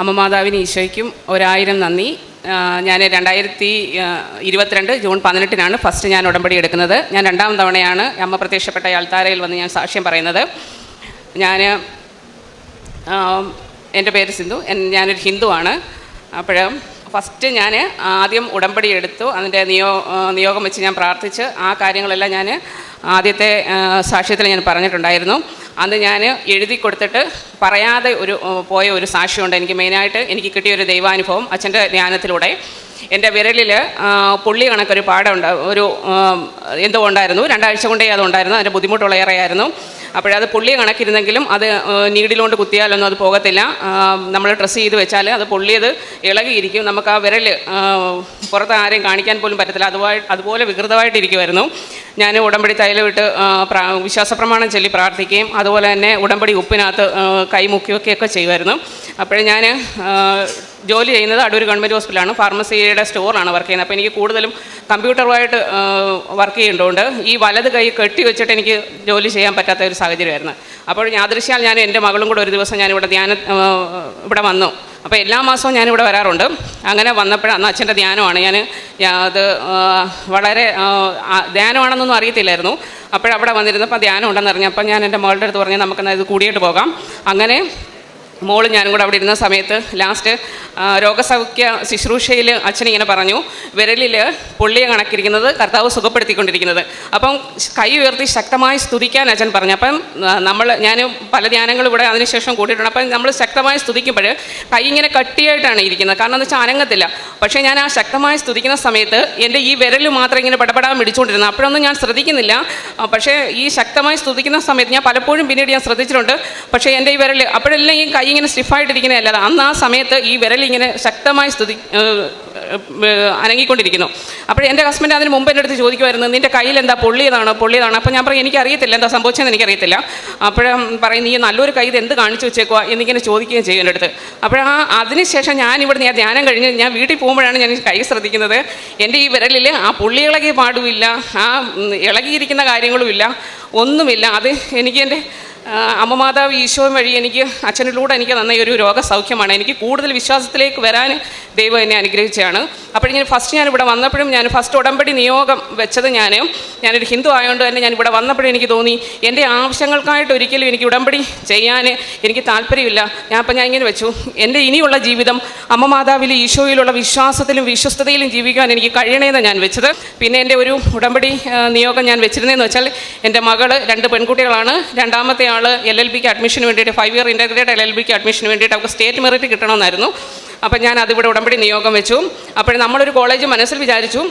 അമ്മ മാതാവിന് ഈശോയ്ക്കും 1000 നന്ദി. ഞാൻ 2022 ജൂൺ 18 ഫസ്റ്റ് ഞാൻ ഉടമ്പടി എടുക്കുന്നത്. ഞാൻ 2ാം തവണയാണ് അമ്മ പ്രത്യക്ഷപ്പെട്ട അൾത്താരയിൽ വന്ന് ഞാൻ സാക്ഷ്യം പറയുന്നത്. എൻ്റെ പേര് സിന്ധു, ഞാനൊരു ഹിന്ദുവാണ്. ഫസ്റ്റ് ഞാൻ ആദ്യം ഉടമ്പടി എടുത്തു. അതിൻ്റെ നിയോഗം വെച്ച് ഞാൻ പ്രാർത്ഥിച്ച് ആ കാര്യങ്ങളെല്ലാം ഞാൻ ആദ്യത്തെ സാക്ഷ്യത്തിൽ ഞാൻ പറഞ്ഞിട്ടുണ്ടായിരുന്നു. അന്ന് ഞാൻ എഴുതി കൊടുത്തിട്ട് പറയാതെ പോയ ഒരു സാക്ഷ്യമുണ്ട്. എനിക്ക് കിട്ടിയൊരു ദൈവാനുഭവം അച്ഛൻ്റെ ധ്യാനത്തിലൂടെ. എൻ്റെ വിരലിൽ പുള്ളി കണക്കൊരു പാടമുണ്ട്, എന്തോ ഉണ്ടായിരുന്നു. 2 ആഴ്ച കൊണ്ടേ അതുണ്ടായിരുന്നു. അതിൻ്റെ ബുദ്ധിമുട്ടുള്ള ഏറെയായിരുന്നു. അപ്പോഴത് പുള്ളി കണക്കിരുന്നെങ്കിലും അത് നീഡിലുകൊണ്ട് കുത്തിയാലൊന്നും അത് പോകത്തില്ല. നമ്മൾ ഡ്രസ്സ് ചെയ്ത് വെച്ചാൽ അത് പൊള്ളിയത് ഇളകിയിരിക്കും. നമുക്ക് ആ വിരൽ പുറത്ത് ആരെയും കാണിക്കാൻ പോലും പറ്റത്തില്ല. അതുപോലെ വികൃതമായിട്ടിരിക്കുമായിരുന്നു. ഞാൻ ഉടമ്പടി തൈലമിട്ട് വിശ്വാസപ്രമാണം ചൊല്ലി പ്രാർത്ഥിക്കുകയും അതുപോലെ തന്നെ ഉടമ്പടി ഉപ്പിനകത്ത് കൈ മുക്കിയൊക്കെ ചെയ്യുമായിരുന്നു. അപ്പോഴും ഞാൻ ജോലി ചെയ്യുന്നത് അടൂർ ഗവൺമെൻറ് ഹോസ്പിറ്റലാണ്. ഫാർമസിയുടെ സ്റ്റോറാണ് വർക്ക് ചെയ്യുന്നത്. അപ്പോൾ എനിക്ക് കൂടുതലും കമ്പ്യൂട്ടറുമായിട്ട് വർക്ക് ചെയ്യേണ്ടതുകൊണ്ട് ഈ വലത് കൈ കെട്ടി വെച്ചിട്ട് എനിക്ക് ജോലി ചെയ്യാൻ പറ്റാത്ത ഒരു സാഹചര്യമായിരുന്നു. അപ്പോൾ യാദൃശ്യാൽ ഞാൻ എൻ്റെ മകളും കൂടെ ഒരു ദിവസം ഞാനിവിടെ ഇവിടെ വന്നു. അപ്പോൾ എല്ലാ മാസവും ഞാനിവിടെ വരാറുണ്ട്. അങ്ങനെ വന്നപ്പോൾ അന്ന് അച്ഛൻ്റെ ധ്യാനമാണ്. അത് വളരെ ധ്യാനമാണെന്നൊന്നും അറിയത്തില്ലായിരുന്നു. അപ്പോഴവിടെ വന്നിരുന്നപ്പോൾ ധ്യാനം ഉണ്ടെന്ന് അറിഞ്ഞപ്പോൾ ഞാൻ എൻ്റെ മകളുടെ അടുത്ത് പറഞ്ഞ് നമുക്കെന്നാൽ ഇത് കൂടിയിട്ട് പോകാം. അങ്ങനെ മോളും ഞാനും കൂടെ അവിടെ ഇരുന്ന സമയത്ത് ലാസ്റ്റ് രോഗസൗഖ്യ ശുശ്രൂഷയിൽ അച്ഛനിങ്ങനെ പറഞ്ഞു, വിരലിൽ പൊള്ളിയെ കണക്കിരിക്കുന്നത് കർത്താവ് സുഖപ്പെടുത്തിക്കൊണ്ടിരിക്കുന്നത്. അപ്പം കൈ ഉയർത്തി ശക്തമായി സ്തുതിക്കാൻ അച്ഛൻ പറഞ്ഞു. അപ്പം ഞാൻ പല ധ്യാനങ്ങളും ഇവിടെ അതിനുശേഷം കൂട്ടിയിട്ടുണ്ട്. അപ്പം നമ്മൾ ശക്തമായി സ്തുതിക്കുമ്പോൾ കൈ ഇങ്ങനെ കട്ടിയായിട്ടാണ് ഇരിക്കുന്നത്. കാരണം എന്ന് വെച്ചാൽ അനങ്ങത്തില്ല. പക്ഷേ ഞാൻ ആ ശക്തമായി സ്തുതിക്കുന്ന സമയത്ത് എൻ്റെ ഈ വിരൽ മാത്രം ഇങ്ങനെ പടപടാൻ പിടിച്ചുകൊണ്ടിരുന്നത്. അപ്പോഴൊന്നും ഞാൻ ശ്രദ്ധിക്കുന്നില്ല. പക്ഷേ ഈ ശക്തമായി സ്തുതിക്കുന്ന സമയത്ത് ഞാൻ പലപ്പോഴും പിന്നീട് ഞാൻ ശ്രദ്ധിച്ചിട്ടുണ്ട്. പക്ഷേ എൻ്റെ ഈ വിരൽ അപ്പോഴെല്ലാം ഈ കൈ ഇങ്ങനെ സ്റ്റിഫായിട്ടിരിക്കുന്നതല്ല. അന്ന് ആ സമയത്ത് ഈ വിരൽ ഇങ്ങനെ ശക്തമായി അനങ്ങിക്കൊണ്ടിരിക്കുന്നു. അപ്പോൾ എൻ്റെ ഹസ്ബൻഡ് അതിന് മുമ്പ് എൻ്റെ അടുത്ത് ചോദിക്കുമായിരുന്നു, നിൻ്റെ കയ്യിൽ എന്താ പൊള്ളിയതാണോ? അപ്പോൾ ഞാൻ പറയും എനിക്കറിയത്തില്ല, എന്താ സംഭവിച്ചതെന്ന് എനിക്കറിയത്തില്ല. അപ്പോഴും പറയും നീ നല്ലൊരു കൈ എന്ത് കാണിച്ചു വെച്ചേക്കുക എന്നിങ്ങനെ ചോദിക്കുകയും ചെയ്യും എൻ്റെ അടുത്ത്. അതിനുശേഷം ഞാൻ ധ്യാനം കഴിഞ്ഞ് ഞാൻ വീട്ടിൽ പോകുമ്പോഴാണ് ഞാൻ കൈ ശ്രദ്ധിക്കുന്നത്. എൻ്റെ ഈ വിരലിൽ ആ പുള്ളിയിളകിയ പാടുമില്ല, ആ ഇളകിയിരിക്കുന്ന കാര്യങ്ങളുമില്ല, ഒന്നുമില്ല. അത് എനിക്ക് എൻ്റെ അമ്മ മാതാവ് ഈശോ വഴി അച്ഛനിലൂടെ എനിക്ക് തന്ന ഒരു രോഗസൗഖ്യമാണ്. എനിക്ക് കൂടുതൽ വിശ്വാസത്തിലേക്ക് വരാൻ ദൈവം എന്നെ അനുഗ്രഹിച്ചതാണ്. അപ്പോൾ ഞാനിവിടെ വന്നപ്പോഴും ഞാൻ ഫസ്റ്റ് ഉടമ്പടി നിയോഗം വെച്ചത് ഞാനൊരു ഹിന്ദു ആയതുകൊണ്ട് തന്നെ ഞാൻ ഇവിടെ വന്നപ്പോഴും എനിക്ക് തോന്നി എൻ്റെ ആവശ്യങ്ങൾക്കായിട്ട് ഒരിക്കലും എനിക്ക് ഉടമ്പടി ചെയ്യാൻ എനിക്ക് താല്പര്യമില്ല. ഞാൻ ഇങ്ങനെ വെച്ചു, എൻ്റെ ഇനിയുള്ള ജീവിതം അമ്മ മാതാവിൽ ഈശോയിലുള്ള വിശ്വാസത്തിലും വിശ്വസ്തതയിലും ജീവിക്കാൻ എനിക്ക് കഴിയണമെന്ന് ഞാൻ വെച്ചത്. പിന്നെ എൻ്റെ ഒരു ഉടമ്പടി നിയോഗം ഞാൻ വെച്ചിരുന്നതെന്ന് വെച്ചാൽ എൻ്റെ മകൾ 2 പെൺകുട്ടികളാണ്. രണ്ടാമത്തെ ആൾ LLBക്ക് അഡ്മിഷന് വേണ്ടിയിട്ട് 5 ഇയർ ഇൻ്റഗ്രേറ്റഡ് LLBക്ക് അഡ്മിഷന് വേണ്ടിയിട്ട് അവർക്ക് സ്റ്റേറ്റ് മെറിറ്റ് കിട്ടണമെന്നായിരുന്നു. അപ്പം ഞാൻ അതിവിടെ ഉടമ്പടി നിയോഗം വെച്ചു. അപ്പോൾ നമ്മളൊരു കോളേജ് മനസ്സിൽ വിചാരിച്ചു.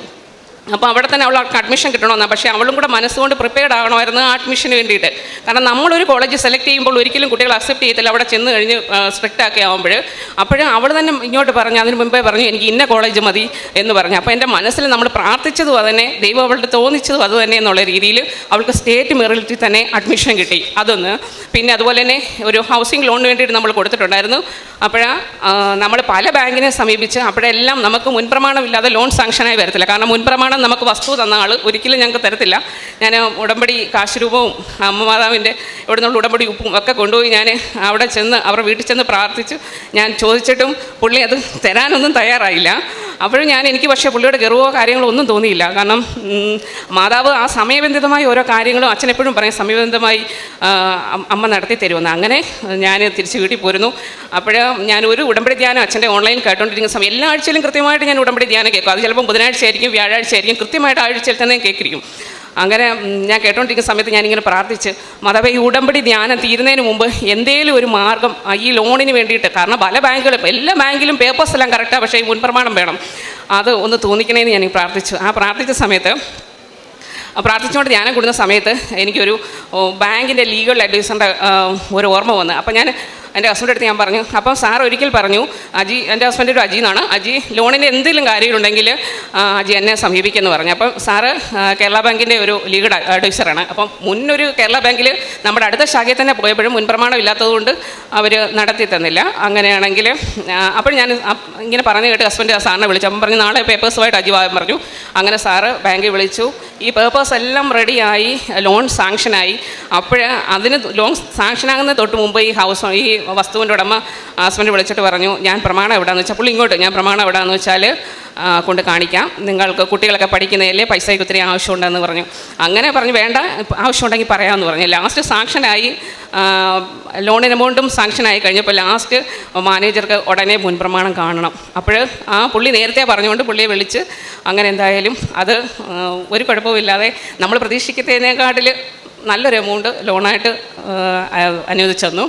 അപ്പോൾ അവിടെ തന്നെ അവൾക്ക് അഡ്മിഷൻ കിട്ടണമെന്നാണ്. പക്ഷേ അവളും കൂടെ മനസ്സുകൊണ്ട് പ്രിപ്പയർഡ് ആകണമായിരുന്നു ആ അഡ്മിഷന് വേണ്ടിയിട്ട്. കാരണം നമ്മളൊരു കോളേജ് സെലക്ട് ചെയ്യുമ്പോൾ ഒരിക്കലും കുട്ടികൾ അക്സെപ്റ്റ് ചെയ്യത്തില്ല അവിടെ ചെന്ന് കഴിഞ്ഞ് സ്ട്രിക്റ്റ് ആക്കി ആകുമ്പോൾ. അപ്പോഴും അവൾ തന്നെ ഇങ്ങോട്ട് പറഞ്ഞു, അതിന് മുമ്പേ പറഞ്ഞു എനിക്ക് ഇന്ന കോളേജ് മതി എന്ന് പറഞ്ഞു. അപ്പോൾ എൻ്റെ മനസ്സിൽ നമ്മൾ പ്രാർത്ഥിച്ചതും അതുതന്നെ, ദൈവം അവളുടെ തോന്നിച്ചതും അതുതന്നെ എന്നുള്ള രീതിയിൽ അവൾക്ക് സ്റ്റേറ്റ് മെറിറ്റിൽ തന്നെ അഡ്മിഷൻ കിട്ടി. അതൊന്ന്. പിന്നെ അതുപോലെ തന്നെ ഒരു ഹൗസിംഗ് ലോണിന് വേണ്ടിയിട്ട് നമ്മൾ കൊടുത്തിട്ടുണ്ടായിരുന്നു. നമ്മൾ പല ബാങ്കിനെ സമീപിച്ച് അപ്പോഴെല്ലാം നമുക്ക് മുൻപ്രമാണമില്ലാതെ ലോൺ സാങ്ഷനായി വരത്തില്ല. കാരണം മുൻപ്രമാണം നമുക്ക് വസ്തു തന്ന ആൾ ഒരിക്കലും ഞങ്ങൾക്ക് തരത്തില്ല. ഞാൻ ഉടമ്പടി കാശ് രൂപവും അമ്മ മാതാവിൻ്റെ ഇവിടെ നിന്നുള്ള ഉടമ്പടി ഉപ്പും ഒക്കെ കൊണ്ടുപോയി ഞാൻ അവിടെ ചെന്ന് അവരുടെ വീട്ടിൽ ചെന്ന് പ്രാർത്ഥിച്ചു. ഞാൻ ചോദിച്ചിട്ടും പുള്ളി അത് തരാനൊന്നും തയ്യാറായില്ല. അപ്പോഴും എനിക്ക് പക്ഷേ പുള്ളിയുടെ ഗർവോ കാര്യങ്ങളോ ഒന്നും തോന്നിയില്ല. കാരണം മാതാവ് ആ സമയബന്ധിതമായി ഓരോ കാര്യങ്ങളും അച്ഛനെപ്പോഴും പറയും സമയബന്ധിതമായി അമ്മ നടത്തി തരുമെന്ന്. അങ്ങനെ ഞാൻ തിരിച്ച് വീട്ടിൽ പോരുന്നു. ഞാൻ ഒരു ഉടമ്പടി ധ്യാനം അച്ഛൻ്റെ ഓൺലൈൻ കേട്ടോണ്ടിരിക്കുന്ന സമയം എല്ലാ ആഴ്ചയിലും കൃത്യമായിട്ട് ഞാൻ ഉടമ്പടി ധ്യാനം കേൾക്കും. അത് ചിലപ്പോൾ ബുധനാഴ്ച ആയിരിക്കും, വ്യാഴാഴ്ച ആയിരിക്കും, കൃത്യമായിട്ട് ആഴ്ചയിൽ തന്നെ കേൾക്കിരിക്കും. അങ്ങനെ ഞാൻ കേട്ടോണ്ടിരിക്കുന്ന സമയത്ത് ഞാനിങ്ങനെ പ്രാർത്ഥിച്ച്, മാതാവേ ഈ ഉടമ്പടി ധ്യാനം തീരുന്നതിന് മുമ്പ് എന്തേലും ഒരു മാർഗ്ഗം ഈ ലോണിന് വേണ്ടിയിട്ട്, കാരണം പല ബാങ്കുകളും എല്ലാ ബാങ്കിലും പേപ്പേഴ്സ് എല്ലാം കറക്റ്റാണ്, പക്ഷേ ഈ മുൻപ്രമാണം വേണം, അത് ഒന്ന് തോന്നിക്കണേന്ന് ഞാൻ പ്രാർത്ഥിച്ചു. പ്രാർത്ഥിച്ച സമയത്ത് പ്രാർത്ഥിച്ചുകൊണ്ട് ധ്യാനം കൂടുന്ന സമയത്ത് എനിക്കൊരു ബാങ്കിൻ്റെ ലീഗൽ അഡ്വൈസറിൻ്റെ ഒരു ഓർമ്മ വന്നു. അപ്പോൾ ഞാൻ എൻ്റെ ഹസ്ബൻഡ് അടുത്ത് ഞാൻ പറഞ്ഞു. അപ്പം സാർ ഒരിക്കൽ പറഞ്ഞു, അജി, എൻ്റെ ഹസ്ബൻഡ് ഒരു അജിന്നാണ്, അജി ലോണിൻ്റെ എന്തെങ്കിലും കാര്യമുണ്ടെങ്കിൽ അജി എന്നെ സമീപിക്കുമെന്ന് പറഞ്ഞു. അപ്പം സാറ് കേരള ബാങ്കിൻ്റെ ഒരു ലീഗൽ അഡ്വൈസറാണ്. അപ്പം മുന്നൊരു കേരള ബാങ്കിൽ നമ്മുടെ അടുത്ത ശാഖയിൽ തന്നെ പോയപ്പോഴും മുൻപ്രമാണം ഇല്ലാത്തതുകൊണ്ട് അവർ നടത്തി തന്നില്ല. അങ്ങനെയാണെങ്കിൽ അപ്പോൾ ഞാൻ ഇങ്ങനെ പറഞ്ഞു കേട്ട് ഹസ്ബൻഡ് സാറിനെ വിളിച്ചു. അപ്പം പറഞ്ഞു നാളെ പേപ്പേഴ്സുമായിട്ട് അജി വാൻ പറഞ്ഞു. അങ്ങനെ സാറ് ബാങ്കിൽ വിളിച്ചു. ഈ പേപ്പേഴ്സ് എല്ലാം റെഡിയായി, ലോൺ സാങ്ഷനായി. അതിന് ലോൺ സാങ്ഷനാകുന്ന തൊട്ട് മുമ്പ് ഈ വസ്തുവിൻ്റെ ഉടമ ഹസ്ബൻഡ് വിളിച്ചിട്ട് പറഞ്ഞു, ഞാൻ പ്രമാണം എവിടെയാണെന്ന് വെച്ചാൽ പുള്ളി ഇങ്ങോട്ട്, ഞാൻ പ്രമാണം എവിടെയാണെന്ന് വെച്ചാൽ കൊണ്ട് കാണിക്കാം, നിങ്ങൾക്ക് കുട്ടികളൊക്കെ പഠിക്കുന്നതിലേ പൈസയ്ക്ക് ഒത്തിരി ആവശ്യമുണ്ടെന്ന് പറഞ്ഞു. അങ്ങനെ പറഞ്ഞു, വേണ്ട ആവശ്യമുണ്ടെങ്കിൽ പറയാമെന്ന് പറഞ്ഞു. ലാസ്റ്റ് സാങ്ഷനായി, ലോണിന് എമൗണ്ടും സാങ്ഷനായി കഴിഞ്ഞപ്പോൾ ലാസ്റ്റ് മാനേജർക്ക് ഉടനെ മുൻപ്രമാണം കാണണം. അപ്പോൾ ആ പുള്ളി നേരത്തെ പറഞ്ഞുകൊണ്ട് പുള്ളിയെ വിളിച്ച് അങ്ങനെ എന്തായാലും അത് ഒരു കുഴപ്പമില്ലാതെ നമ്മൾ പ്രതീക്ഷിക്കുന്നതിനേക്കാട്ടിൽ നല്ലൊരു എമൗണ്ട് ലോണായിട്ട് അനുവദിച്ചു തന്നു.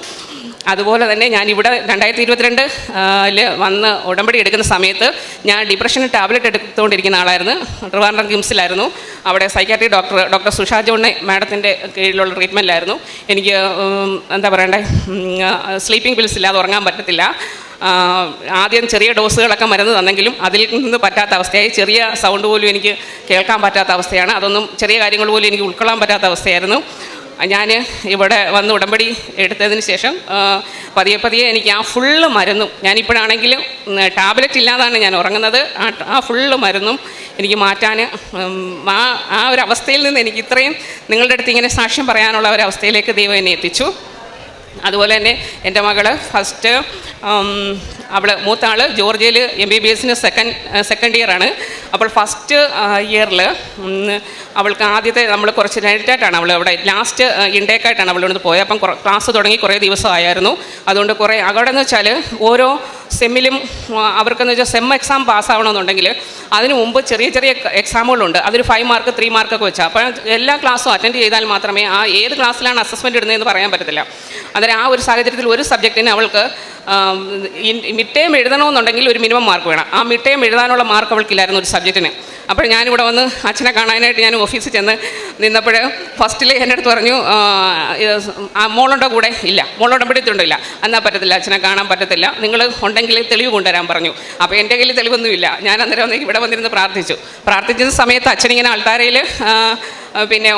അതുപോലെ തന്നെ ഞാനിവിടെ 2022 വന്ന് ഉടമ്പടി എടുക്കുന്ന സമയത്ത് ഞാൻ ഡിപ്രഷന് ടാബ്ലറ്റ് എടുത്തുകൊണ്ടിരിക്കുന്ന ആളായിരുന്നു. ട്രിവാൻഡ്രം കിംസിലായിരുന്നു. അവിടെ സൈക്കാട്രി ഡോക്ടർ സുഷാ ജോൺ മാഡത്തിൻ്റെ കീഴിലുള്ള ട്രീറ്റ്മെൻറ്റിലായിരുന്നു. എനിക്ക് എന്താ പറയണ്ടേ, സ്ലീപ്പിംഗ് പിൽസ് ഇല്ലാതെ ഉറങ്ങാൻ പറ്റത്തില്ല. ആദ്യം ചെറിയ ഡോസുകളൊക്കെ മരുന്ന് തന്നെങ്കിലും അതിൽ നിന്ന് പറ്റാത്ത അവസ്ഥയായി. ചെറിയ സൗണ്ട് പോലും എനിക്ക് കേൾക്കാൻ പറ്റാത്ത അവസ്ഥയാണ്. അതൊന്നും ചെറിയ കാര്യങ്ങൾ പോലും എനിക്ക് ഉൾക്കൊള്ളാൻ പറ്റാത്ത അവസ്ഥയായിരുന്നു. ഞാൻ ഇവിടെ വന്ന് ഉടമ്പടി എടുത്തതിന് ശേഷം പതിയെ എനിക്ക് ആ ഫുള്ള് മരുന്നും, ഞാനിപ്പോഴാണെങ്കിലും ടാബ്ലറ്റ് ഇല്ലാതാണ് ഞാൻ ഉറങ്ങുന്നത്, ആ ഫുള്ള് മരുന്നും എനിക്ക് മാറ്റാൻ ആ ഒരു അവസ്ഥയിൽ നിന്ന് എനിക്ക് ഇത്രയും നിങ്ങളുടെ അടുത്ത് ഇങ്ങനെ സാക്ഷ്യം പറയാനുള്ള ഒരു അവസ്ഥയിലേക്ക് ദൈവം എന്നെ എത്തിച്ചു. അതുപോലെ തന്നെ എൻ്റെ മകൾ ഫസ്റ്റ്, മൂത്ത ആൾ ജോർജിയയിൽ MBBS സെക്കൻഡ് ഇയറാണ്. അപ്പോൾ ഫസ്റ്റ് ഇയറിൽ അവൾക്ക് ആദ്യത്തെ നമ്മൾ കുറച്ച് ലേറ്റായിട്ടാണ് അവൾ അവിടെ ലാസ്റ്റ് ഇൻടേക്കായിട്ടാണ് അവൾ ഇവിടുന്ന് പോയത്. അപ്പം ക്ലാസ് തുടങ്ങി കുറേ ദിവസമായിരുന്നു. അതുകൊണ്ട് കുറേ അവിടെ എന്ന് വെച്ചാൽ ഓരോ സെമ്മിലും അവർക്കെന്ന് വെച്ചാൽ സെം എക്സാം പാസ്സാവണമെന്നുണ്ടെങ്കിൽ അതിന് മുമ്പ് ചെറിയ എക്സാമുകളുണ്ട്. അതൊരു 5 മാർക്ക് 3 മാർക്കൊക്കെ വെച്ചാൽ, അപ്പോൾ എല്ലാ ക്ലാസ്സും അറ്റൻഡ് ചെയ്താൽ മാത്രമേ ആ ഏത് ക്ലാസ്സിലാണ് അസസ്മെൻറ്റ് ഇടുന്നതെന്ന് പറയാൻ പറ്റത്തില്ല. അന്നേരം ആ ഒരു സാഹചര്യത്തിൽ ഒരു സബ്ജക്റ്റിന് അവൾക്ക് മിഡ് ടേം എഴുതണമെന്നുണ്ടെങ്കിൽ ഒരു മിനിമം മാർക്ക് വേണം. ആ മിഡ് ടേം എഴുതാനുള്ള മാർക്ക് അവൾക്കില്ലായിരുന്നു ഒരു സബ്ജക്റ്റിന്. അപ്പോൾ ഞാനിവിടെ വന്ന് അച്ഛനെ കാണാനായിട്ട് ഞാൻ ഓഫീസിൽ ചെന്ന് നിന്നപ്പോൾ ഫസ്റ്റിൽ എൻ്റെ അടുത്ത് പറഞ്ഞു, മോളുണ്ടോ കൂടെ? ഇല്ല. മോളുടമ്പടിത്തുണ്ടോ? ഇല്ല. എന്നാൽ പറ്റത്തില്ല, അച്ഛനെ കാണാൻ പറ്റത്തില്ല, നിങ്ങൾ ഉണ്ടെങ്കിൽ തെളിവ് കൊണ്ടുവരാൻ പറഞ്ഞു. അപ്പോൾ എൻ്റെ കയ്യിൽ തെളിവൊന്നുമില്ല. ഞാൻ അന്നേരം ഇവിടെ വന്നിരുന്ന് പ്രാർത്ഥിച്ചിരുന്ന സമയത്ത് അച്ഛനിങ്ങനെ ആൾത്താരയിൽ പിന്നെ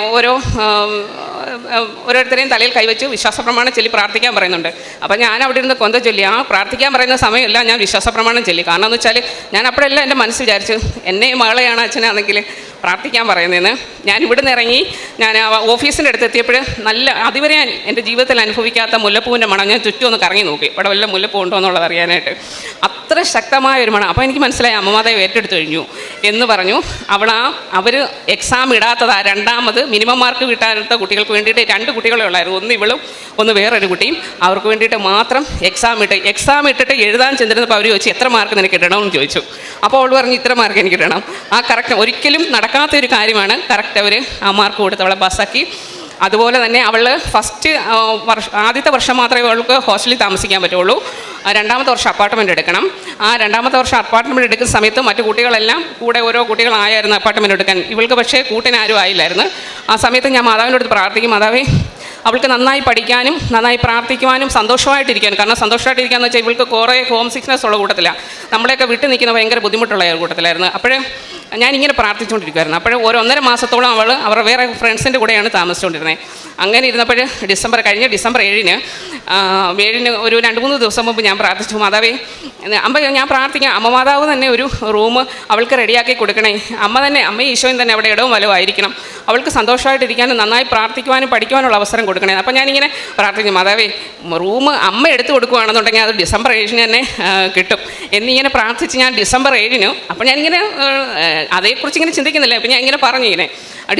ഓരോരുത്തരെയും തലയിൽ കൈവച്ച് വിശ്വാസപ്രമാണം ചൊല്ലി പ്രാർത്ഥിക്കാൻ പറയുന്നുണ്ട്. അപ്പോൾ ഞാൻ അവിടെ ഇരുന്ന് കൊന്ത ചൊല്ലി. ആ പ്രാർത്ഥിക്കാൻ പറയുന്ന സമയമല്ല ഞാൻ വിശ്വാസപ്രമാണം ചൊല്ലി. കാരണം എന്ന് വെച്ചാൽ ഞാൻ അപ്പോഴെല്ലാം എൻ്റെ മനസ്സ് വിചാരിച്ചു, എന്നെ മകളെയാണ് അച്ഛനാണെങ്കിൽ പ്രാർത്ഥിക്കാൻ പറയുന്നതെന്ന്. ഞാൻ ഇവിടുന്ന് ഇറങ്ങി ഞാൻ ഓഫീസിൻ്റെ അടുത്ത് എത്തിയപ്പോൾ നല്ല അതുവരെ എൻ്റെ ജീവിതത്തിൽ അനുഭവിക്കാത്ത മുല്ലപ്പൂവിൻ്റെ മണം. ഞാൻ ചുറ്റും ഒന്ന് കറങ്ങി നോക്കി ഇവിടെ വല്ല മുല്ലപ്പൂ ഉണ്ടോ എന്നുള്ളത് അറിയാനായിട്ട്. അത്ര ശക്തമായ ഒരു മണം. അപ്പോൾ എനിക്ക് മനസ്സിലായി അമ്മമാതാവ് ഏറ്റെടുത്ത് കഴിഞ്ഞു എന്ന് പറഞ്ഞു. അവർ എക്സാം ഇടാത്തതാ, രണ്ടാമത് മിനിമം മാർക്ക് കിട്ടാത്ത കുട്ടികൾക്ക് വേണ്ടിയിട്ട് 2 കുട്ടികളെ ഉള്ളായിരുന്നു. ഒന്ന് ഇവളും ഒന്ന് വേറൊരു കുട്ടിയും. അവർക്ക് വേണ്ടിയിട്ട് മാത്രം എക്സാം ഇട്ടിട്ട് എഴുതാൻ ചെന്നിരുന്നപ്പോൾ അവർ ചോദിച്ചു, എത്ര മാർക്ക് നിനക്ക് ഇടണമെന്ന് ചോദിച്ചു. അപ്പോൾ അവൾ പറഞ്ഞു, ഇത്ര മാർക്ക് എനിക്ക് ഇടണം. ആ കറക്റ്റ് ഒരിക്കലും നടക്കാത്തൊരു കാര്യമാണ്. കറക്റ്റ് അവർ ആ മാർക്ക് കൊടുത്ത് അവളെ പാസ്സാക്കി. അതുപോലെ തന്നെ അവൾ ആദ്യത്തെ വർഷം മാത്രമേ അവൾക്ക് ഹോസ്റ്റലിൽ താമസിക്കാൻ പറ്റുള്ളൂ. 2ാമത്തെ വർഷം അപ്പാർട്ട്മെൻറ്റ് എടുക്കണം. ആ 2ാമത്തെ വർഷം അപ്പാർട്ട്മെൻറ്റ് എടുക്കുന്ന സമയത്ത് മറ്റു കുട്ടികളെല്ലാം കൂടെ ഓരോ കുട്ടികളായിരുന്നു അപ്പാർട്ട്മെൻറ്റ് എടുക്കാൻ. ഇവൾക്ക് പക്ഷേ കൂട്ടിനാരും ആയില്ലായിരുന്നു. ആ സമയത്ത് ഞാൻ മാതാവിനോട് പ്രാർത്ഥിക്കും, മാതാവേ അവൾക്ക് നന്നായി പഠിക്കാനും നന്നായി പ്രാർത്ഥിക്കുവാനും സന്തോഷമായിട്ടിരിക്കാനും. കാരണം സന്തോഷമായിട്ടിരിക്കാന്ന് വെച്ചാൽ ഇവൾക്ക് കുറേ ഹോം സിക്നെസ് ഉള്ള കൂട്ടത്തിലാണ്. നമ്മളെയൊക്കെ വിട്ടു നിൽക്കുന്ന ഭയങ്കര ബുദ്ധിമുട്ടുള്ള കൂട്ടത്തിലായിരുന്നു. അപ്പോഴേ ഞാനിങ്ങനെ പ്രാർത്ഥിച്ചുകൊണ്ടിരിക്കുമായിരുന്നു. അപ്പോൾ 1.5 മാസത്തോളം അവരുടെ വേറെ ഫ്രണ്ട്സിൻ്റെ കൂടെയാണ് താമസിച്ചുകൊണ്ടിരുന്നത്. അങ്ങനെ ഇരുന്നപ്പോൾ കഴിഞ്ഞ ഡിസംബർ 7-ന് ഒരു 2-3 ദിവസം മുമ്പ് ഞാൻ പ്രാർത്ഥിച്ചു, മാതാവേ ഞാൻ പ്രാർത്ഥിക്കാം, അമ്മ മാതാവ് തന്നെ ഒരു റൂം അവൾക്ക് റെഡിയാക്കി കൊടുക്കണേ. അമ്മയും ഈശോയും തന്നെ അവിടെ ഇടവും വലവും ആയിരിക്കണം. അവൾക്ക് സന്തോഷമായിട്ടിരിക്കാനും നന്നായി പ്രാർത്ഥിക്കുവാനും പഠിക്കുവാനുള്ള അവസരം കൊടുക്കണേ. അപ്പോൾ ഞാനിങ്ങനെ പ്രാർത്ഥിക്കും, മാതാവേ റൂം അമ്മ എടുത്തു കൊടുക്കുകയാണെന്നുണ്ടെങ്കിൽ അത് ഡിസംബർ 7-ന് തന്നെ കിട്ടും എന്നിങ്ങനെ പ്രാർത്ഥിച്ച് ഞാൻ ഡിസംബർ 7-ന് അപ്പോൾ ഞാനിങ്ങനെ അതേക്കുറിച്ച് ഇങ്ങനെ ചിന്തിക്കുന്നില്ല. അപ്പോൾ ഞാൻ ഇങ്ങനെ പറഞ്ഞു, ഇങ്ങനെ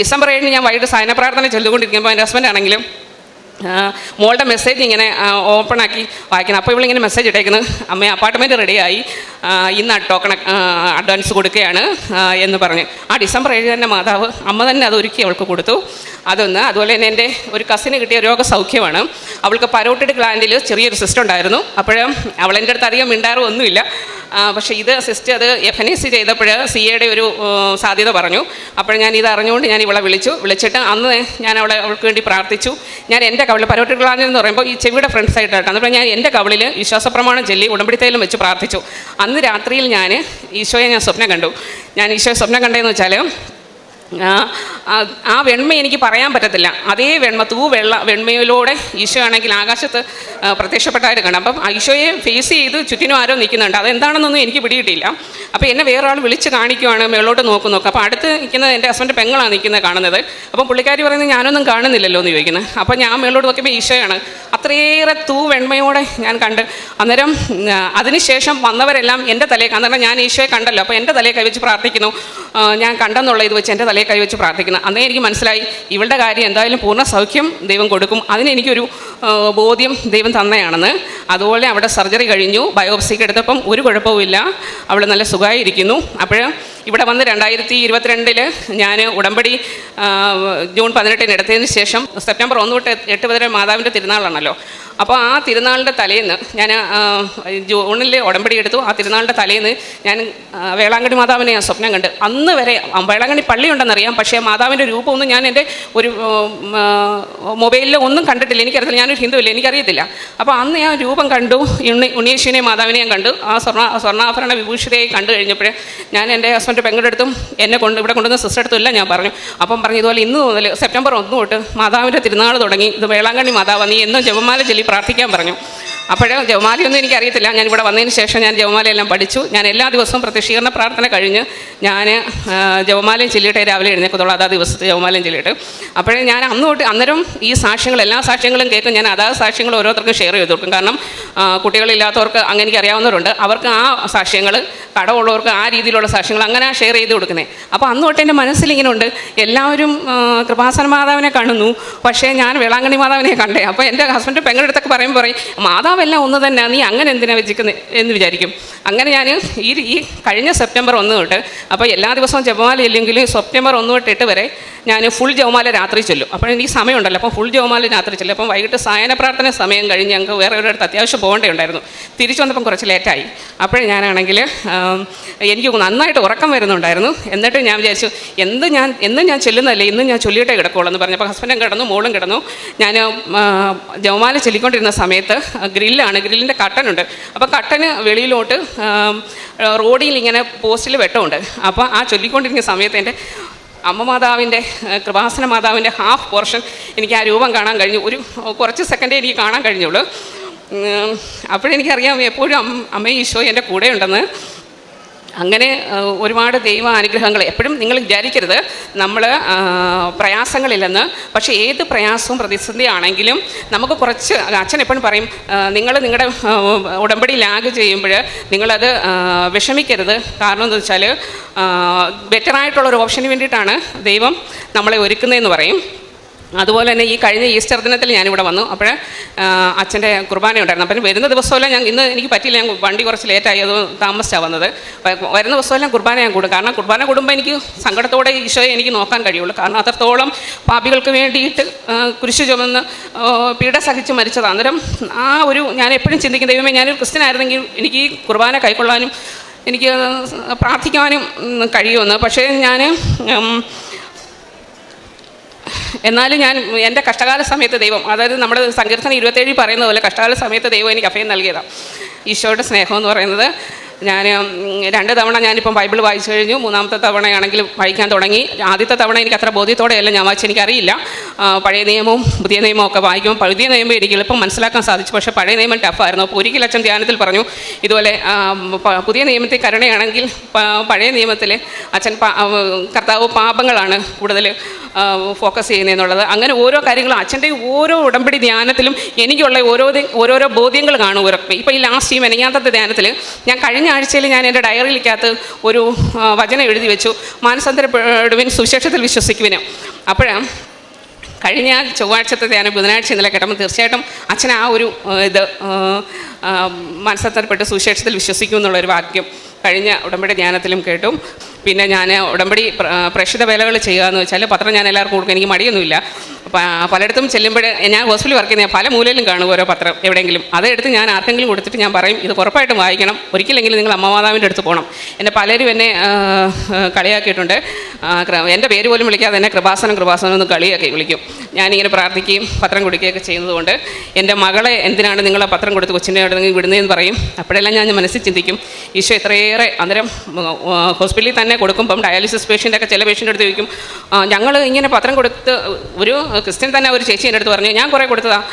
ഡിസംബർ 7-ന് ഞാൻ വൈകിട്ട് സൈന പ്രാർത്ഥന ചൊല്ലിക്കൊണ്ടിരിക്കുമ്പോൾ എൻ്റെ ഹസ്ബൻഡ് ആണെങ്കിലും മോളുടെ മെസ്സേജ് ഇങ്ങനെ ഓപ്പണാക്കി വായിക്കണം. അപ്പോൾ ഇവളിങ്ങനെ മെസ്സേജ് ഇട്ടേക്കുന്നത്, അമ്മ അപ്പാർട്ട്മെൻറ്റ് റെഡിയായി, ഇന്ന് ടോക്കൺ അഡ്വാൻസ് കൊടുക്കുകയാണ് എന്ന് പറഞ്ഞ്. ആ ഡിസംബർ 7 തന്നെ മാതാവ് അമ്മ തന്നെ അത് ഒരുക്കി അവൾക്ക് കൊടുത്തു. അതൊന്ന്. അതുപോലെ തന്നെ എൻ്റെ ഒരു കസിന് കിട്ടിയ രോഗസൗഖ്യമാണ്. അവൾക്ക് പരോട്ടിഡ് ഗ്ലാൻഡിൽ ചെറിയൊരു സിസ്റ്റം ഉണ്ടായിരുന്നു. അപ്പോൾ അവൾ എൻ്റെ അടുത്ത് അധികം മിണ്ടാറും ഒന്നുമില്ല. പക്ഷേ ഇത് സിസ്റ്റ് അത് FNAC ചെയ്തപ്പോൾ CAയുടെ ഒരു സാധ്യത പറഞ്ഞു. അപ്പോൾ ഞാൻ ഇത് അറിഞ്ഞുകൊണ്ട് ഞാൻ ഇവളെ വിളിച്ചിട്ട് അന്ന് ഞാൻ അവൾക്ക് വേണ്ടി പ്രാർത്ഥിച്ചു. ഞാൻ എൻ്റെ കവിളിൽ പരോട്ടിഡ് ഗ്ലാൻഡ് എന്ന് പറയുമ്പോൾ ഈ ചെവിയുടെ ഫ്രണ്ട് സൈഡായിട്ടാണ്. അപ്പോൾ ഞാൻ എൻ്റെ കവിളിൽ വിശ്വാസപ്രമാണം ചൊല്ലി ഉടമ്പടിത്തേലും വെച്ച് പ്രാർത്ഥിച്ചു. അന്ന് രാത്രിയിൽ ഈശോയെ ഞാൻ സ്വപ്നം കണ്ടു. ഞാൻ ഈശോയെ സ്വപ്നം കണ്ടതെന്ന് വെച്ചാൽ ആ വെണ്മ എനിക്ക് പറയാൻ പറ്റത്തില്ല. അതേ വെണ്മ വെണ്മയിലൂടെ ഈശോ ആണെങ്കിൽ ആകാശത്ത് പ്രത്യക്ഷപ്പെട്ടായിട്ട് കാണാം. അപ്പം ഈശോയെ ഫേസ് ചെയ്ത് ചുറ്റിനും ആരോ നിൽക്കുന്നുണ്ട്. അതെന്താണെന്നൊന്നും എനിക്ക് പിടികിട്ടിയില്ല. അപ്പോൾ എന്നെ വേറെ ആൾ വിളിച്ച് കാണിക്കുവാണ്, മേളോട്ട് നോക്കും. അപ്പോൾ അടുത്ത് നിൽക്കുന്നത് എൻ്റെ ഹസ്ബൻഡ് പെങ്ങളാണ് നിൽക്കുന്നത് കാണുന്നത്. അപ്പം പുള്ളിക്കാരി പറയുന്നത് ഞാനൊന്നും കാണുന്നില്ലല്ലോ എന്ന് ചോദിക്കുന്നത്. അപ്പോൾ ഞാൻ മേളോട്ട് നോക്കിയപ്പോൾ ഈശോയാണ്. അത്രയേറെ വെണ്മയോടെ ഞാൻ കണ്ട്. അന്നേരം അതിനുശേഷം വന്നവരെല്ലാം എൻ്റെ തലയിൽ, അന്നേരം ഞാൻ ഈശോയെ കണ്ടല്ലോ, അപ്പോൾ എൻ്റെ തലയിൽ കൈവച്ച് പ്രാർത്ഥിക്കുന്നു. ഞാൻ കണ്ടെന്നുള്ള ഇത് വെച്ച് എൻ്റെ തലയിൽ കൈവച്ച് പ്രാർത്ഥിക്കുന്നു. അന്നേ എനിക്ക് മനസ്സിലായി ഇവളുടെ കാര്യം എന്തായാലും പൂർണ്ണ സൗഖ്യം ദൈവം കൊടുക്കും. അതിനെനിക്കൊരു ബോധ്യം ദൈവം തന്നെയാണെന്ന്. അതുപോലെ അവിടെ സർജറി കഴിഞ്ഞു. ബയോപ്സിക്ക് എടുത്തപ്പം ഒരു കുഴപ്പവുമില്ല, അവൾ നല്ല സുഖമായിരിക്കുന്നു. അപ്പോൾ ഇവിടെ വന്ന് 2022 ഞാൻ ഉടമ്പടി ജൂൺ 18 എടുത്തതിന് ശേഷം സെപ്റ്റംബർ 1 തൊട്ട് 8 വരെ മാതാവിൻ്റെ തിരുനാളാണല്ലോ. അപ്പോൾ ആ തിരുനാളിൻ്റെ തലേന്ന് ഞാൻ ജൂണിൽ ഉടമ്പടി എടുത്തു. ആ തിരുനാളിൻ്റെ തലേന്ന് ഞാൻ വേളാങ്കണ്ണി മാതാവിനെ ഞാൻ സ്വപ്നം കണ്ട്. അന്ന് വരെ വേളാങ്കണ്ണി പള്ളി ഉണ്ടെന്നറിയാം, പക്ഷേ മാതാവിൻ്റെ രൂപമൊന്നും ഞാൻ എൻ്റെ ഒരു മൊബൈലിൽ ഒന്നും കണ്ടിട്ടില്ല. എനിക്കറിയത്തില്ല, ഞാനൊരു ഹിന്ദുവില്ല, എനിക്കറിയത്തില്ല. അപ്പോൾ അന്ന് ഞാൻ രൂപം കണ്ടു. ഉണ്ണിയേശുവിനെ മാതാവിനെ ഞാൻ കണ്ടു. ആ സ്വർണ്ണാഭരണ വിഭൂഷിതയായി കണ്ടു കഴിഞ്ഞപ്പോൾ ഞാൻ എൻ്റെ ഹസ്ബൻഡ് പെങ്ങളെടുത്തും ഇവിടെ കൊണ്ടുവന്ന സിസ്റ്റർ അടുത്തുമില്ല ഞാൻ പറഞ്ഞു. അപ്പം പറഞ്ഞു ഇതുപോലെ ഇന്ന് മുതൽ സെപ്റ്റംബർ 1 തൊട്ട് മാതാവിൻ്റെ തിരുനാൾ തുടങ്ങി, ഇത് വേളാങ്കണ്ണി മാതാവ്, നീ എന്നും ജപമാല ചൊല്ലി പ്രാർത്ഥിക്കാൻ പറഞ്ഞു. അപ്പോഴേ ജപമാലയൊന്നും എനിക്കറിയത്തില്ല. ഞാൻ ഇവിടെ വന്നതിന് ശേഷം ഞാൻ ജപമാലയെല്ലാം പഠിച്ചു. ഞാൻ എല്ലാ ദിവസവും പ്രത്യക്ഷീകരണ പ്രാർത്ഥന കഴിഞ്ഞ് ഞാൻ ജപമാലയും ചൊല്ലിയിട്ടേ രാവിലെ എഴുന്നേൽക്കത്തുള്ളൂ, അതാ ദിവസത്തെ ജപമാലയും ചൊല്ലിയിട്ട്. അപ്പോഴേ ഞാൻ അന്നേരം ഈ എല്ലാ സാക്ഷ്യങ്ങളും കേൾക്കും. ഞാൻ അതാത് സാക്ഷ്യങ്ങൾ ഓരോരുത്തർക്കും ഷെയർ ചെയ്ത് കൊടുക്കും. കാരണം കുട്ടികളില്ലാത്തവർക്ക് അങ്ങനെ എനിക്ക് അറിയാവുന്നവരുണ്ട്, അവർക്ക് ആ സാക്ഷ്യങ്ങൾ, കടമുള്ളവർക്ക് ആ രീതിയിലുള്ള സാക്ഷ്യങ്ങൾ അങ്ങനെ ഷെയർ ചെയ്ത് കൊടുക്കുന്നത്. അപ്പോൾ അന്ന് തൊട്ട് എൻ്റെ മനസ്സിലിങ്ങനെ ഉണ്ട്, എല്ലാവരും കൃപാസന മാതാവിനെ കാണുന്നു, പക്ഷേ ഞാൻ വേളാങ്കണ്ണി മാതാവിനെ കണ്ടേ. അപ്പോൾ എൻ്റെ ഹസ്ബൻഡ് പെങ്ങളെടുത്തൊക്കെ പറയുമ്പോൾ പറയും മാതാവെല്ലാം ഒന്ന് തന്നെ, നീ അങ്ങനെ എന്തിനാണ് വെച്ചിരിക്കുന്നത് എന്ന് വിചാരിക്കും. അങ്ങനെ ഞാൻ ഈ കഴിഞ്ഞ സെപ്റ്റംബർ 1 തൊട്ട്, അപ്പോൾ എല്ലാ ദിവസവും ജപമാല ഇല്ലെങ്കിലും സെപ്റ്റംബർ 1 തൊട്ട് 8 വരെ ഞാൻ ഫുൾ ജപമാല രാത്രി ചൊല്ലും. അപ്പോൾ എനിക്ക് സമയമുണ്ടല്ലോ, അപ്പം ഫുൾ ജപമാല രാത്രി ചൊല്ലും. അപ്പം വൈകിട്ട് സായന പ്രാർത്ഥന സമയം കഴിഞ്ഞ് ഞങ്ങൾക്ക് വേറെ ഒരിടത്ത് അത്യാവശ്യം പോകേണ്ടതുണ്ടായിരുന്നു. തിരിച്ചു വന്നപ്പം കുറച്ച് ലേറ്റായി. അപ്പോഴേ ഞാനാണെങ്കിൽ എനിക്ക് നന്നായിട്ട് ഉറക്കം വരുന്നുണ്ടായിരുന്നു. എന്നിട്ട് ഞാൻ വിചാരിച്ചു എന്നും ഞാൻ ചെല്ലുന്നതല്ലേ, ഇന്നും ഞാൻ ചൊല്ലിയിട്ടേ കിടക്കുള്ളൂ എന്ന് പറഞ്ഞപ്പോൾ ഹസ്ബൻഡും കിടന്നു, മോളും കിടന്നു. ഞാൻ ജപമാല ചൊല്ലിക്കൊണ്ടിരുന്ന സമയത്ത് ഗ്രില്ലിൻ്റെ കട്ടനുണ്ട്. അപ്പോൾ കട്ടന് വെളിയിലോട്ട് റോഡിൽ ഇങ്ങനെ പോസ്റ്റിൽ വെട്ടമുണ്ട്. അപ്പോൾ ആ ചൊല്ലിക്കൊണ്ടിരിക്കുന്ന സമയത്ത് എൻ്റെ അമ്മ മാതാവിൻ്റെ, കൃപാസന മാതാവിൻ്റെ ഹാഫ് പോർഷൻ എനിക്ക് ആ രൂപം കാണാൻ കഴിഞ്ഞു. കുറച്ച് സെക്കൻഡേ എനിക്ക് കാണാൻ കഴിഞ്ഞുള്ളൂ. അപ്പോഴെനിക്കറിയാം എപ്പോഴും അമ്മയും ഈശോ എൻ്റെ കൂടെ ഉണ്ടെന്ന്. അങ്ങനെ ഒരുപാട് ദൈവ അനുഗ്രഹങ്ങൾ. എപ്പോഴും നിങ്ങൾ വിചാരിക്കരുത് നമ്മൾ പ്രയാസങ്ങളില്ലെന്ന്. പക്ഷേ ഏത് പ്രയാസവും പ്രതിസന്ധി ആണെങ്കിലും നമുക്ക് കുറച്ച്, അച്ഛൻ എപ്പോഴും പറയും, നിങ്ങളുടെ ഉടമ്പടി ലാഗ് ചെയ്യുമ്പോൾ നിങ്ങളത് വിഷമിക്കരുത്. കാരണം എന്താ വെച്ചാൽ ബെറ്ററായിട്ടുള്ളൊരു ഓപ്ഷന് വേണ്ടിയിട്ടാണ് ദൈവം നമ്മളെ ഒരുക്കുന്നതെന്ന് പറയും. അതുപോലെ തന്നെ ഈ കഴിഞ്ഞ ഈസ്റ്റർ ദിനത്തിൽ ഞാനിവിടെ വന്നു. അപ്പോൾ അച്ഛൻ്റെ കുർബാന ഉണ്ടായിരുന്നു. അപ്പം വരുന്ന ദിവസമെല്ലാം ഇന്ന് എനിക്ക് പറ്റിയില്ല, ഞാൻ വണ്ടി കുറച്ച് ലേറ്റായി, അത് താമസിച്ചാണ് വന്നത്. വരുന്ന ദിവസമെല്ലാം കുർബാന ഞാൻ കൂടും. കാരണം കുർബാന കൂടുമ്പോൾ എനിക്ക് സങ്കടത്തോടെ ഈശോയെ എനിക്ക് നോക്കാൻ കഴിയുള്ളൂ. കാരണം അത്രത്തോളം പാപികൾക്ക് വേണ്ടിയിട്ട് കുരിശ് ചുമന്ന് പീഡ സഹിച്ച് മരിച്ചതാണ്. അന്നേരം ഞാൻ എപ്പോഴും ചിന്തിക്കും, ദൈവമേ ഞാനൊരു ക്രിസ്ത്യനായിരുന്നെങ്കിൽ എനിക്ക് ഈ കുർബാന കൈക്കൊള്ളാനും എനിക്ക് പ്രാർത്ഥിക്കാനും കഴിയുമെന്ന്. പക്ഷേ എന്നാലും എൻ്റെ കഷ്ടകാല സമയത്ത് ദൈവം, അതായത് നമ്മുടെ സങ്കീർത്തനം 27 പറയുന്ന പോലെ കഷ്ടകാല സമയത്ത് ദൈവം എനിക്ക് അഭയം നൽകിയതാണ്. ഈശോയുടെ സ്നേഹം എന്ന് പറയുന്നത്. ഞാൻ 2 തവണ ഞാനിപ്പം ബൈബിൾ വായിച്ചു കഴിഞ്ഞു. 3ാമത്തെ തവണയാണെങ്കിൽ വായിക്കാൻ തുടങ്ങി. ആദ്യത്തെ തവണ എനിക്ക് അത്ര ബോധ്യത്തോടെയല്ല ഞാൻ വായിച്ചു, എനിക്കറിയില്ല. പഴയ നിയമവും പുതിയ നിയമവും ഒക്കെ വായിക്കുമ്പോൾ പുതിയ നിയമം എനിക്ക് എളുപ്പം മനസ്സിലാക്കാൻ സാധിച്ചു. പക്ഷേ പഴയ നിയമം ടഫായിരുന്നു. അപ്പോൾ ഒരിക്കലും അച്ഛൻ ധ്യാനത്തിൽ പറഞ്ഞു ഇതുപോലെ പുതിയ നിയമത്തിൽ കരുണയാണെങ്കിൽ പഴയ നിയമത്തിൽ അച്ഛൻ കർത്താവ് പാപങ്ങളാണ് കൂടുതൽ ഫോക്കസ് ചെയ്യുന്നതെന്നുള്ളത്. അങ്ങനെ ഓരോ കാര്യങ്ങളും അച്ഛൻ്റെ ഓരോ ഉടമ്പടി ധ്യാനത്തിലും എനിക്കുള്ള ഓരോരോ ബോധ്യങ്ങൾ കാണും. ഇപ്പോൾ ഈ ലാസ്റ്റ് മെനങ്ങാത്തത്തെ ധ്യാനത്തിൽ ഞാൻ കഴിഞ്ഞ ആഴ്ചയിൽ ഞാൻ എൻ്റെ ഡയറിയിലേക്കകത്ത് ഒരു വചനം എഴുതി വെച്ചു, മാനസാന്തരപ്പെടുവിൻ, സുവിശേഷത്തിൽ വിശ്വസിക്കുവിന്. അപ്പോഴാണ് കഴിഞ്ഞ ചൊവ്വാഴ്ചത്തെ ധ്യാനം ബുധനാഴ്ച ഇന്നലെ കേട്ടപ്പോൾ തീർച്ചയായിട്ടും അച്ഛൻ ആ ഒരു മാനസാന്തരപ്പെട്ട് സുവിശേഷത്തിൽ വിശ്വസിക്കും എന്നുള്ളൊരു വാക്യം കഴിഞ്ഞ ഉടമ്പടി ധ്യാനത്തിലും കേട്ടു. പിന്നെ ഞാൻ ഉടമ്പടി പ്രേക്ഷിത വേലകൾ ചെയ്യുക എന്ന് വെച്ചാൽ പത്രം ഞാൻ എല്ലാവർക്കും കൊടുക്കും, എനിക്ക് മടിയൊന്നുമില്ല. പലയിടത്തും ചെല്ലുമ്പോൾ ഞാൻ ഹോസ്പിറ്റലിൽ വർക്ക് ചെയ്യുന്ന പല മൂലയിലും കാണും ഓരോ പത്രം എവിടെയെങ്കിലും അതെടുത്ത് ഞാൻ ആർക്കെങ്കിലും കൊടുത്തിട്ട് ഞാൻ പറയും ഇത് ഉറപ്പായിട്ടും വായിക്കണം, ഒരിക്കലെങ്കിലും നിങ്ങൾ അമ്മമാതാവിൻ്റെ അടുത്ത് പോകണം. എന്നെ പലരും എന്നെ കളിയാക്കിയിട്ടുണ്ട്. എൻ്റെ പേര് പോലും വിളിക്കാതെ എന്നെ കൃപാസനം എന്ന് കളിയാക്കി വിളിക്കും. ഞാനിങ്ങനെ പ്രാർത്ഥിക്കുകയും പത്രം കൊടുക്കുകയൊക്കെ ചെയ്യുന്നതുകൊണ്ട് എൻ്റെ മകളെ എന്തിനാണ് നിങ്ങളെ പത്രം കൊടുത്ത് കൊച്ചിൻ്റെ അടുത്ത് വിടുന്നതെന്ന് പറയും. അപ്പോഴെല്ലാം ഞാൻ മനസ്സിൽ ചിന്തിക്കും, ഈശോ ഇത്രയേറെ അന്നേരം ഹോസ്പിറ്റലിൽ തന്നെ കൊടുക്കുമ്പം ഡയാലിസിസ് പേഷ്യൻ്റൊക്കെ ചില പേഷ്യൻ്റെ അടുത്ത് ചോദിക്കും, ഞങ്ങൾ ഇങ്ങനെ പത്രം കൊടുത്ത് ഒരു ക്രിസ്ത്യൻ തന്നെ ഒരു ചേച്ചി എൻ്റെ അടുത്ത് പറഞ്ഞു, ഞാൻ കുറേ കൊടുത്തതാണ്,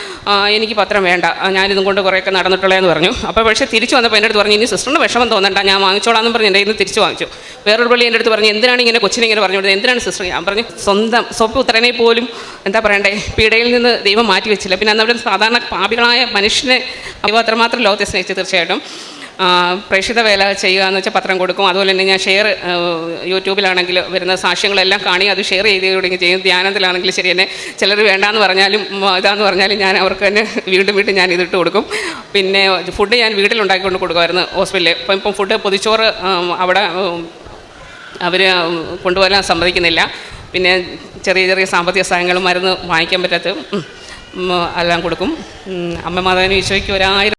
എനിക്ക് പത്രം വേണ്ട, ഞാനിതും കൊണ്ട് കുറേയൊക്കെ നടന്നിട്ടുള്ളതെന്ന് പറഞ്ഞു. അപ്പോൾ പക്ഷേ തിരിച്ചു വന്നപ്പോൾ എൻ്റെ അടുത്ത് പറഞ്ഞു, ഇനി സിസ്റ്ററിന് വിഷമം തോന്നണ്ട, ഞാൻ വാങ്ങിച്ചോളാമെന്ന് പറഞ്ഞ് എൻ്റെ ഇന്ന് തിരിച്ചു വാങ്ങിച്ചു. വേറൊരു പള്ളി എൻ്റെ അടുത്ത് പറഞ്ഞു, എന്തിനാണ് ഇങ്ങനെ കൊച്ചിനെ ഇങ്ങനെ പറഞ്ഞു കൊടുത്തത്, എന്തിനാണ് സിസ്റ്റർ? ഞാൻ പറഞ്ഞു, സ്വന്തം പുത്രനെ പോലും എന്താ പറയണ്ടേ പീഡയിൽ നിന്ന് ദൈവം മാറ്റി വെച്ചില്ല. പിന്നെ അന്നവിടെ സാധാരണ പാപികളായ മനുഷ്യനെ ദൈവം അത്രമാത്രം ലോകത്തെ സ്നേഹിച്ചു. തീർച്ചയായിട്ടും പ്രേക്ഷിത വേല ചെയ്യുക എന്ന് വെച്ചാൽ പത്രം കൊടുക്കും. അതുപോലെ തന്നെ ഞാൻ ഷെയർ യൂട്യൂബിലാണെങ്കിൽ വരുന്ന സാക്ഷ്യങ്ങളെല്ലാം കാണി അത് ഷെയർ ചെയ്ത് ചെയ്യും. ധ്യാനത്തിലാണെങ്കിൽ ശരി തന്നെ ചിലർ വേണ്ടാന്ന് പറഞ്ഞാലും ഇതാന്ന് പറഞ്ഞാലും ഞാൻ അവർക്ക് തന്നെ വീണ്ടും ഞാൻ ഇതിട്ട് കൊടുക്കും. പിന്നെ ഫുഡ് ഞാൻ വീട്ടിലുണ്ടാക്കിക്കൊണ്ട് കൊടുക്കുമായിരുന്നു ഹോസ്പിറ്റലിൽ. ഇപ്പം ഫുഡ് പൊതിച്ചോറ് അവിടെ അവർ കൊണ്ടുപോകാൻ സമ്മതിക്കുന്നില്ല. പിന്നെ ചെറിയ സാമ്പത്തിക സഹായങ്ങളും മരുന്ന് വാങ്ങിക്കാൻ പറ്റാത്ത എല്ലാം കൊടുക്കും. അമ്മ മാതാവിന് ഈശോയ്ക്ക് 1000